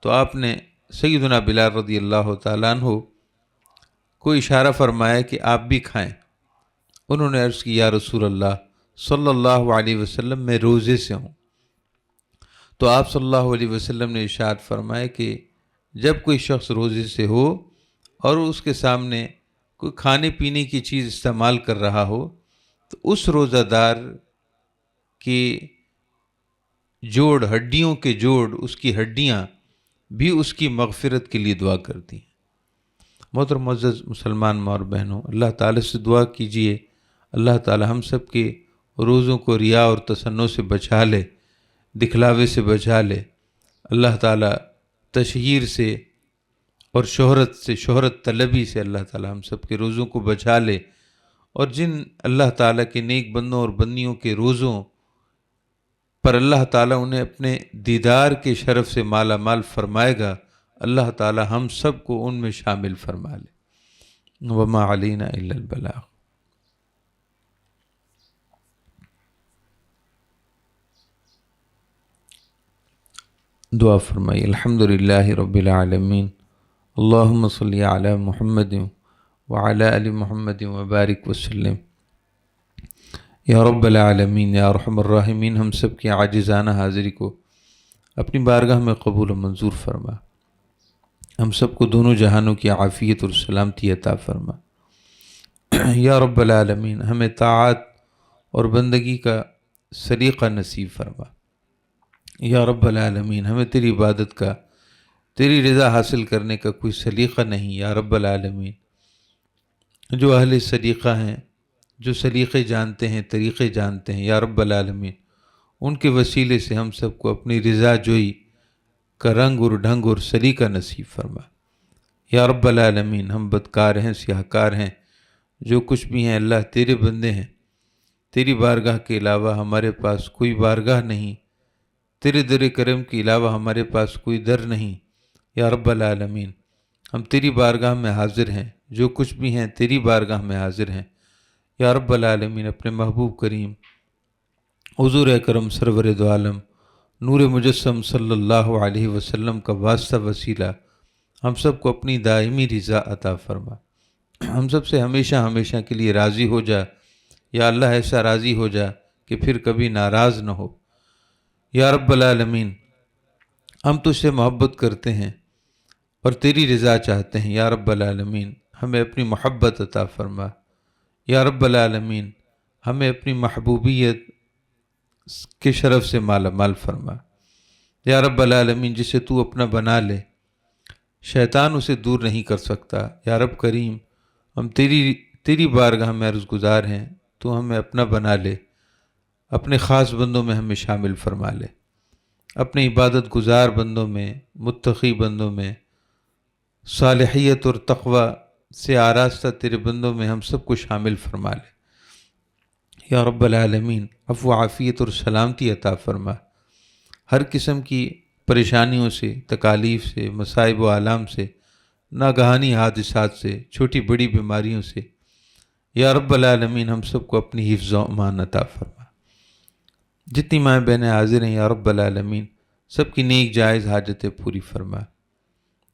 Speaker 1: تو آپ نے سیدنا بلال رضی اللہ تعالیٰ عنہ کو اشارہ فرمایا کہ آپ بھی کھائیں۔ انہوں نے عرض کی یا رسول اللہ صلی اللہ علیہ وسلم میں روزے سے ہوں۔ تو آپ صلی اللہ علیہ وسلم نے ارشاد فرمایا کہ جب کوئی شخص روزے سے ہو اور اس کے سامنے کوئی کھانے پینے کی چیز استعمال کر رہا ہو تو اس روزہ دار کے جوڑ، ہڈیوں کے جوڑ، اس کی ہڈیاں بھی اس کی مغفرت کے لیے دعا کرتی ہیں۔ محترم معزز مسلمان ماں اور بہنوں، اللہ تعالیٰ سے دعا کیجئے اللہ تعالیٰ ہم سب کے روزوں کو ریا اور تصنع سے بچا لے، دکھلاوے سے بچا لے۔ اللہ تعالیٰ تشہیر سے اور شہرت طلبی سے اللہ تعالیٰ ہم سب کے روزوں کو بچا لے، اور جن اللہ تعالیٰ کے نیک بندوں اور بندیوں کے روزوں پر اللہ تعالیٰ انہیں اپنے دیدار کے شرف سے مالا مال فرمائے گا، اللہ تعالیٰ ہم سب کو ان میں شامل فرما لے۔ وما علینا الا البلاغ۔ دعا فرمائی۔ الحمدللہ رب العالمین، اللہم صلی علی محمد وعلی آل محمد وبارک وسلم۔ یا رب العالمین، یا ارحم الراحمین، ہم سب کی عاجزانہ حاضری کو اپنی بارگاہ میں قبول و منظور فرما، ہم سب کو دونوں جہانوں کی عافیت اور سلامتی عطا فرما۔ یا رب العالمین، ہمیں طاعت اور بندگی کا سلیقہ نصیب فرما۔ یا رب العالمین، ہمیں تیری عبادت کا، تیری رضا حاصل کرنے کا کوئی سلیقہ نہیں۔ یا رب العالمین، جو اہل سلیقہ ہیں، جو سلیقے جانتے ہیں، طریقے جانتے ہیں، یا رب العالمین ان کے وسیلے سے ہم سب کو اپنی رضا جوئی کا رنگ اور ڈھنگ اور سلیقہ نصیب فرما۔ یا رب العالمین، ہم بدکار ہیں، سیاہ کار ہیں، جو کچھ بھی ہیں اللہ تیرے بندے ہیں، تیری بارگاہ کے علاوہ ہمارے پاس کوئی بارگاہ نہیں، تیرے در کرم کے علاوہ ہمارے پاس کوئی در نہیں۔ یا رب العالمین، ہم تیری بارگاہ میں حاضر ہیں، جو کچھ بھی ہیں تیری بارگاہ میں حاضر ہیں۔ یا رب العالمین، اپنے محبوب کریم حضور اکرم سرور دو عالم نور مجسم صلی اللہ علیہ وسلم کا واسطہ وسیلہ ہم سب کو اپنی دائمی رضا عطا فرما، ہم سب سے ہمیشہ ہمیشہ کے لیے راضی ہو جا۔ یا اللہ ایسا راضی ہو جا کہ پھر کبھی ناراض نہ ہو۔ یا رب العالمین، ہم تجھ سے محبت کرتے ہیں اور تیری رضا چاہتے ہیں۔ یا رب العالمین، ہمیں اپنی محبت عطا فرما۔ یا رب العالمین، ہمیں اپنی محبوبیت کے شرف سے مالا مال فرما۔ یا رب العالمین، جسے تو اپنا بنا لے شیطان اسے دور نہیں کر سکتا۔ یا رب کریم، ہم تیری بارگاہ میں عرض گزار ہیں، تو ہمیں اپنا بنا لے، اپنے خاص بندوں میں ہمیں شامل فرما لے، اپنے عبادت گزار بندوں میں، متقی بندوں میں، صالحیت اور تقوی سے آراستہ تیرے بندوں میں ہم سب کو شامل فرما لے یا رب العالمین۔ عفو و عافیت اور سلامتی عطا فرما، ہر قسم کی پریشانیوں سے، تکالیف سے، مصائب و آلام سے، ناگہانی حادثات سے، چھوٹی بڑی بیماریوں سے یا رب العالمین ہم سب کو اپنی حفظ و امان عطا فرما۔ جتنی مائیں بہنیں حاضر ہیں یا رب العالمین سب کی نیک جائز حاجتیں پوری فرما،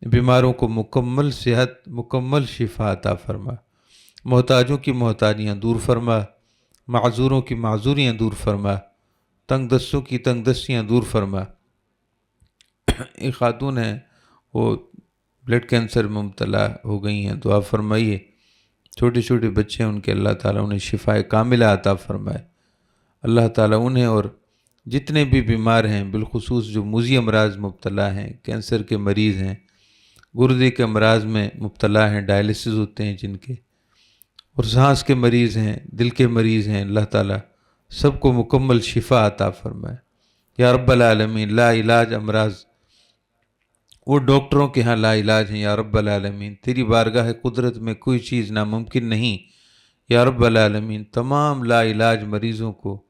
Speaker 1: بیماروں کو مکمل صحت، مکمل شفا عطا فرما، محتاجوں کی محتاجیاں دور فرما، معذوروں کی معذوریاں دور فرما، تنگ دستوں کی تنگ دستیاں دور فرما۔ ایک خاتون ہیں وہ بلڈ کینسر میں مبتلا ہو گئی ہیں، دعا فرمائیے، چھوٹے چھوٹے بچے ہیں ان کے، اللہ تعالیٰ انہیں شفائے کاملہ عطا فرمائے۔ اللہ تعالیٰ انہیں اور جتنے بھی بیمار ہیں، بالخصوص جو موذی امراض مبتلا ہیں، کینسر کے مریض ہیں، گردے کے امراض میں مبتلا ہیں، ڈائلسس ہوتے ہیں جن کے، اور سانس کے مریض ہیں، دل کے مریض ہیں، اللہ تعالیٰ سب کو مکمل شفا عطا فرمائے یا رب العالمین۔ لا علاج امراض وہ ڈاکٹروں کے ہاں لا علاج ہیں یا رب العالمین، تیری بارگاہ قدرت میں کوئی چیز ناممکن نہیں یا رب العالمین۔ تمام لا علاج مریضوں کو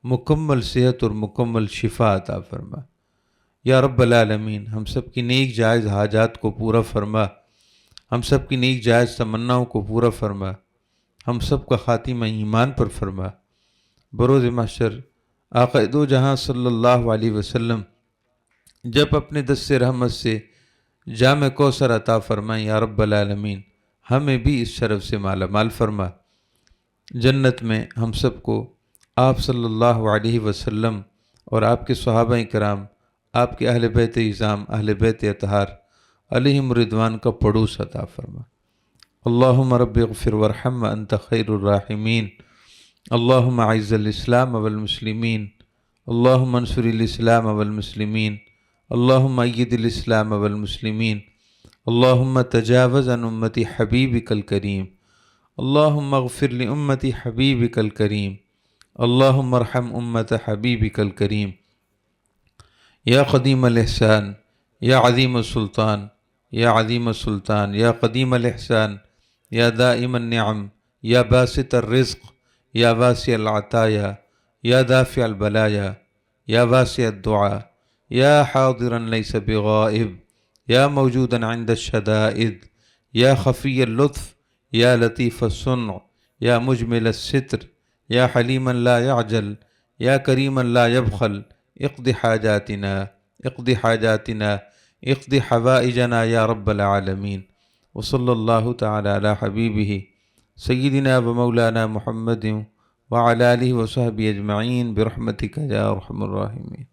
Speaker 1: مکمل صحت اور مکمل شفا عطا فرما یا رب العالمین۔ ہم سب کی نیک جائز حاجات کو پورا فرما، ہم سب کی نیک جائز تمناؤں کو پورا فرما، ہم سب کا خاتمہ ایمان پر فرما۔ بروز محشر آقا دو جہاں صلی اللہ علیہ وسلم جب اپنے دست رحمت سے جام کوثر عطا فرمائیں یا رب العالمین، ہمیں بھی اس شرف سے مالا مال فرما۔ جنت میں ہم سب کو آپ صلی اللہ علیہ وسلم اور آپ کے صحابہ کرام، آپ کے اہل بیت اعظام، اہل بیت اطہار علیہم رضوان کا پڑوس عطا فرما۔ اللہم رب اغفر ورحم انت خیر الراحمین۔ اللہم اعز الاسلام والمسلمین، اللہم انصر الاسلام والمسلمین، اللہم اید الاسلام والمسلمین، اللہم تجاوز عن امت حبیبک الکریم، اللہم اغفر لامت حبیبک الکریم، اللہم ارحم امت حبیبک الکریم۔ یا قدیم الاحسان، یا عظیم السلطان، یا عظیم السلطان، یا قدیم الاحسان، یا دائم النعم، یا باسط الرزق، یا واسع العطایا، یا دافع البلایا، یا واسع الدعا، یا حاضرا لیس بغائب، یا موجودا عند الشدائد، یا خفی اللطف، یا لطیف الصنع، یا مجمل الستر، یا حلیما لا يعجل، یا کریما لا يبخل، اقض حاجاتنا، اقض حاجاتنا، اقض حوائجنا یا رب العالمین۔ وصلی اللہ تعالی علی حبیبہ سیدنا و مولانا محمد وعلی آلہ وصحبہ اجمعین برحمتک یا ارحم الراحمین۔